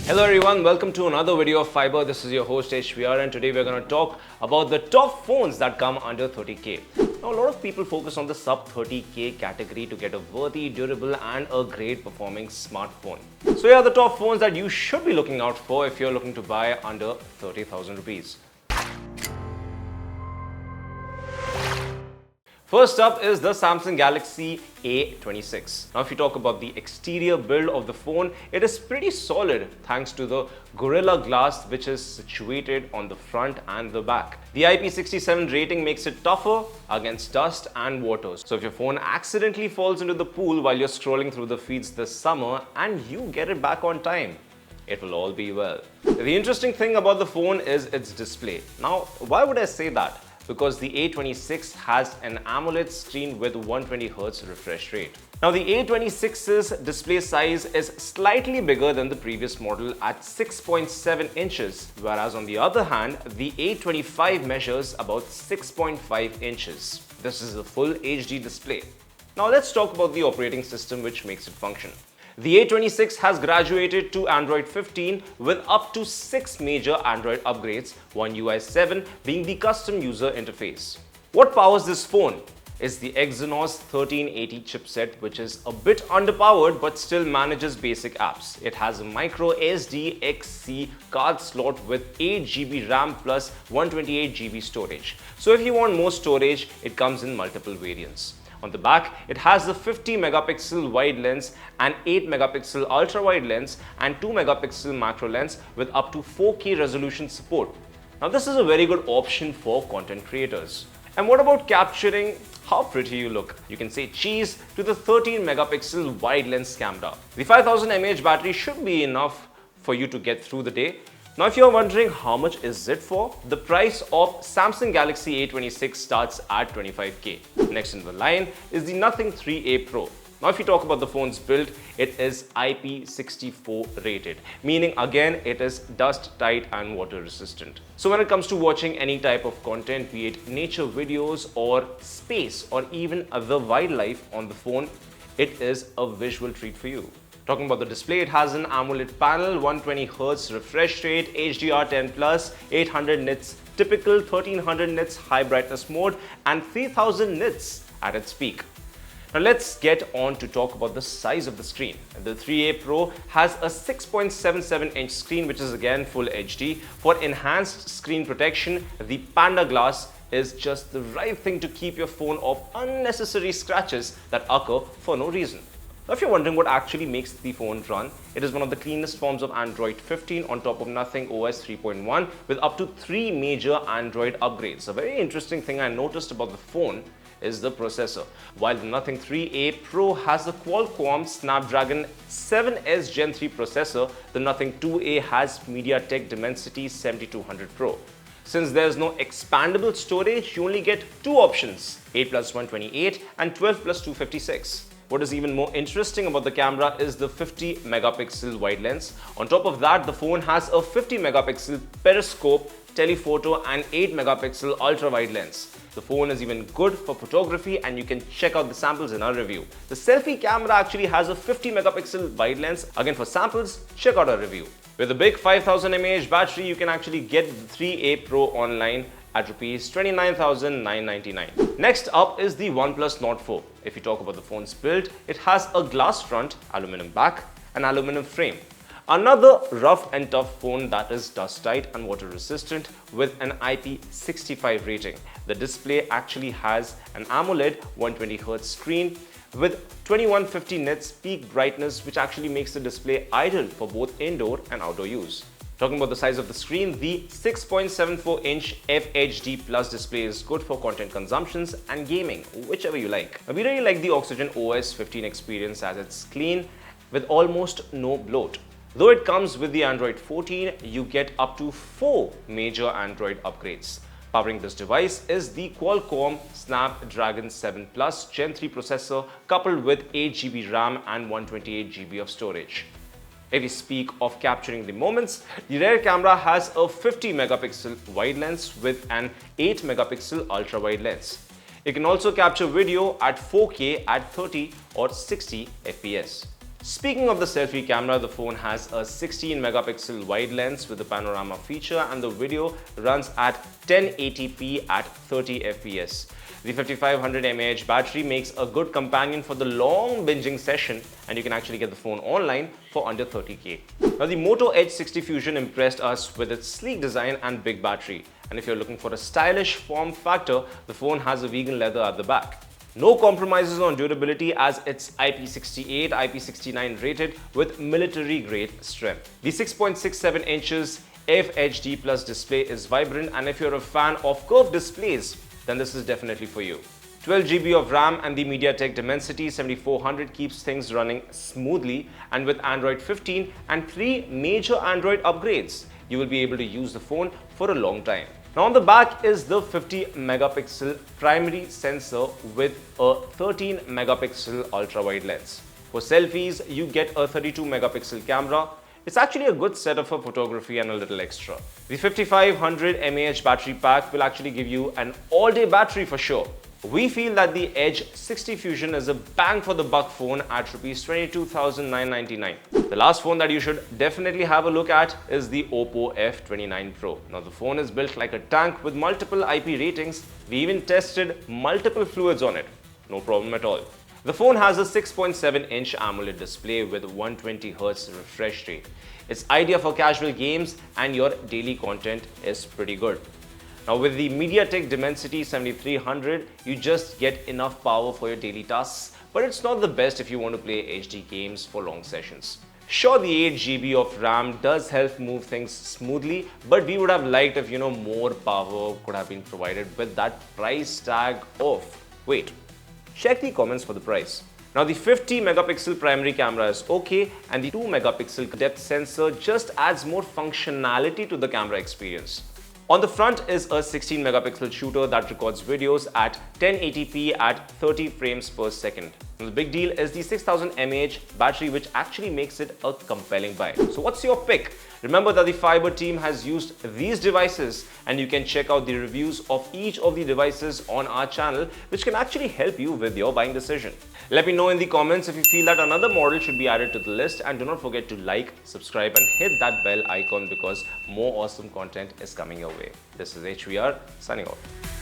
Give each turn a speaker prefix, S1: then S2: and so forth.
S1: Hello everyone, welcome to another video of Fiiber. This is your host HVR and today we're going to talk about the top phones that come under 30k. Now a lot of people focus on the sub 30k category to get a worthy, durable and a great performing smartphone. So here are the top phones that you should be looking out for if you're looking to buy under 30,000 rupees. First up is the Samsung Galaxy A26. Now if you talk about the exterior build of the phone, it is pretty solid thanks to the Gorilla Glass which is situated on the front and the back. The IP67 rating makes it tougher against dust and water. So if your phone accidentally falls into the pool while you're scrolling through the feeds this summer and you get it back on time, it will all be well. The interesting thing about the phone is its display. Now why would I say that? Because the A26 has an AMOLED screen with 120Hz refresh rate. Now the A26's display size is slightly bigger than the previous model at 6.7 inches, whereas on the other hand, the A25 measures about 6.5 inches. This is a full HD display. Now let's talk about the operating system which makes it function. The A26 has graduated to Android 15 with up to 6 major Android upgrades, One UI 7 being the custom user interface. What powers this phone is the Exynos 1380 chipset, which is a bit underpowered but still manages basic apps. It has a micro SD XC card slot with 8GB RAM plus 128GB storage. So if you want more storage, it comes in multiple variants. On the back, it has a 50 megapixel wide lens, an 8 megapixel ultra wide lens and 2 megapixel macro lens with up to 4K resolution support. Now this is a very good option for content creators. And what about capturing how pretty you look? You can say cheese to the 13 megapixel wide lens camera. The 5000 mAh battery should be enough for you to get through the day. Now if you're wondering how much is it for, the price of Samsung Galaxy A26 starts at 25k. Next in the line is the Nothing 3A Pro. Now if you talk about the phone's build, it is IP64 rated, meaning again it is dust tight and water resistant. So when it comes to watching any type of content, be it nature videos or space or even other wildlife on the phone, it is a visual treat for you. Talking about the display, it has an AMOLED panel, 120Hz refresh rate, HDR10+, 800 nits typical, 1300 nits high brightness mode and 3000 nits at its peak. Now let's get on to talk about the size of the screen. The 3A Pro has a 6.77-inch screen which is again full HD. For enhanced screen protection, the Panda Glass is just the right thing to keep your phone off unnecessary scratches that occur for no reason. Now if you're wondering what actually makes the phone run, it is one of the cleanest forms of Android 15 on top of Nothing OS 3.1 with up to 3 major Android upgrades. A very interesting thing I noticed about the phone is the processor. While the Nothing 3A Pro has the Qualcomm Snapdragon 7S Gen 3 processor, the Nothing 2A has MediaTek Dimensity 7200 Pro. Since there's no expandable storage, you only get two options, 8 plus 128 and 12 plus 256. What is even more interesting about the camera is the 50 megapixel wide lens. On top of that, the phone has a 50 megapixel periscope, telephoto and 8 megapixel ultra wide lens. The phone is even good for photography and you can check out the samples in our review. The selfie camera actually has a 50 megapixel wide lens. Again, for samples, check out our review. With a big 5000 mAh battery, you can actually get the 3A Pro online at Rs 29,999. Next up is the OnePlus Note 4. If you talk about the phone's build, it has a glass front, aluminum back and aluminum frame. Another rough and tough phone that is dust tight and water resistant with an IP65 rating. The display actually has an AMOLED 120Hz screen with 2150 nits peak brightness, which actually makes the display ideal for both indoor and outdoor use. Talking about the size of the screen, the 6.74-inch FHD Plus display is good for content consumptions and gaming, whichever you like. We really like the Oxygen OS 15 experience as it's clean with almost no bloat. Though it comes with the Android 14, you get up to 4 major Android upgrades. Powering this device is the Qualcomm Snapdragon 7 Plus Gen 3 processor coupled with 8GB RAM and 128GB of storage. If we speak of capturing the moments, the rear camera has a 50 megapixel wide lens with an 8 megapixel ultra wide lens. It can also capture video at 4K at 30 or 60 FPS. Speaking of the selfie camera, the phone has a 16 megapixel wide lens with the panorama feature, and the video runs at 1080p at 30 fps. The 5500 mAh battery makes a good companion for the long binging session, and you can actually get the phone online for under 30k. Now, the Moto Edge 60 Fusion impressed us with its sleek design and big battery. And if you're looking for a stylish form factor, the phone has a vegan leather at the back. No compromises on durability as it's IP68, IP69 rated with military grade strength. The 6.67 inches FHD Plus display is vibrant, and if you're a fan of curved displays, then this is definitely for you. 12 GB of RAM and the MediaTek Dimensity 7400 keeps things running smoothly, and with Android 15 and 3 major Android upgrades, you will be able to use the phone for a long time. Now, on the back is the 50 megapixel primary sensor with a 13 megapixel ultra-wide lens. For selfies, you get a 32 megapixel camera. It's actually a good setup for photography and a little extra. The 5500 mAh battery pack will actually give you an all-day battery for sure. We feel that the Edge 60 Fusion is a bang for the buck phone at Rs 22,999. The last phone that you should definitely have a look at is the Oppo F29 Pro. Now, the phone is built like a tank with multiple IP ratings. We even tested multiple fluids on it. No problem at all. The phone has a 6.7-inch AMOLED display with 120Hz refresh rate. It's ideal for casual games, and your daily content is pretty good. Now, with the MediaTek Dimensity 7300, you just get enough power for your daily tasks, but it's not the best if you want to play HD games for long sessions. Sure, the 8 GB of RAM does help move things smoothly, but we would have liked if, more power could have been provided with that price tag of... Wait, check the comments for the price. Now, the 50 megapixel primary camera is okay, and the 2 megapixel depth sensor just adds more functionality to the camera experience. On the front is a 16 megapixel shooter that records videos at 1080p at 30 frames per second. And the big deal is the 6000 mAh battery, which actually makes it a compelling buy. So what's your pick? Remember that the Fiiber team has used these devices, and you can check out the reviews of each of the devices on our channel, which can actually help you with your buying decision. Let me know in the comments if you feel that another model should be added to the list, and do not forget to like, subscribe and hit that bell icon because more awesome content is coming your way. This is HVR signing off.